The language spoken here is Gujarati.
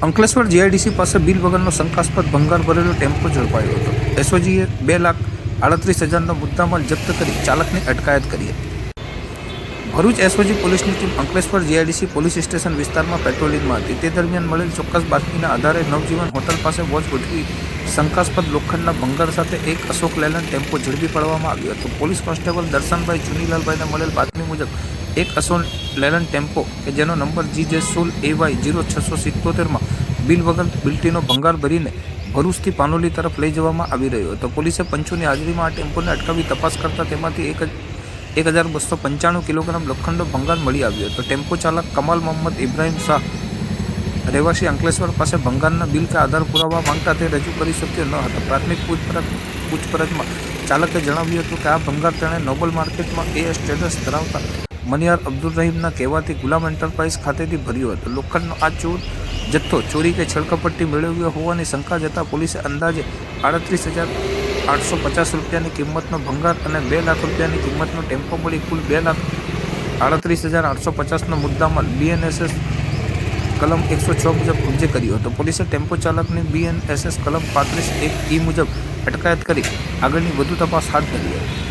અંકલેશ્વર જીઆઈડીસી પાસે બિલ વગરનો શંકાસ્પદ ભંગાર ભરેલો ટેમ્પો ઝડપાયો હતો. એસઓજીએ 2,38,000નો મુદ્દામાલ જપ્ત કરી ચાલકની અટકાયત કરી હતી. ભરૂચ એસઓજી પોલીસની team Ankleshwar GIDC police station વિસ્તારમાં પેટ્રોલિંગમાં હતી. તે દરમિયાન મળેલ ચોક્કસ બાતમીના આધારે નવજીવન હોટલ પાસે વોચ ગોઠવી શંકાસ્પદ લોખંડના ભંગાર સાથે એક અશોક લેલન ટેમ્પો ઝડપી પાડવામાં આવ્યો હતો. પોલીસ કોન્સ્ટેબલ દર્શનભાઈ ચુનીલાલભાઈને મળેલ બાતમી મુજબ એક અશોક લેલન ટેમ્પો કે જેનો નંબર GJ16AY0677માં બિલ વગર બિલ્ટીનો ભંગાર ભરીને ભરૂચથી પાનોલી તરફ લઈ જવામાં આવી રહ્યો હતો. પોલીસે પંચોની હાજરીમાં આ ટેમ્પોને અટકાવી તપાસ કરતા તેમાંથી 1,295 કિલોગ્રામ લોખંડનો ભંગાર મળી આવ્યો હતો. ટેમ્પો ચાલક કમાલ મોહમ્મદ ઇબ્રાહિમ શાહ રહેવાસી અંકલેશ્વર પાસે ભંગારના બિલ કે આધાર પુરાવા માંગતા તે રજૂ કરી શક્યો ન હતો. પ્રાથમિક પૂછપરછમાં ચાલકે જણાવ્યું હતું કે આ ભંગાર તેણે નોબલ માર્કેટમાં સ્ટેટસ ધરાવતા મનિયાર અબ્દુલ રહીમના કહેવાથી ગુલામ એન્ટરપ્રાઇઝ ખાતેથી ભર્યો હતો. લોખંડનો આ જથ્થો ચોરી કે છળકપટ્ટી મેળવ્યો હોવાની શંકા જતાં પોલીસે અંદાજે 38,850 રૂપિયાની કિંમતનો ભંગાર અને 2 લાખ રૂપિયાની કિંમતનો ટેમ્પો મળી કુલ 2,38,850નો મુદ્દામાલ BNSS કલમ 106 મુજબ કબજે કર્યો હતો. પોલીસે ટેમ્પો ચાલકની BNSS કલમ 35(1) મુજબ અટકાયત કરી આગળની વધુ તપાસ હાથ ધરી હતી.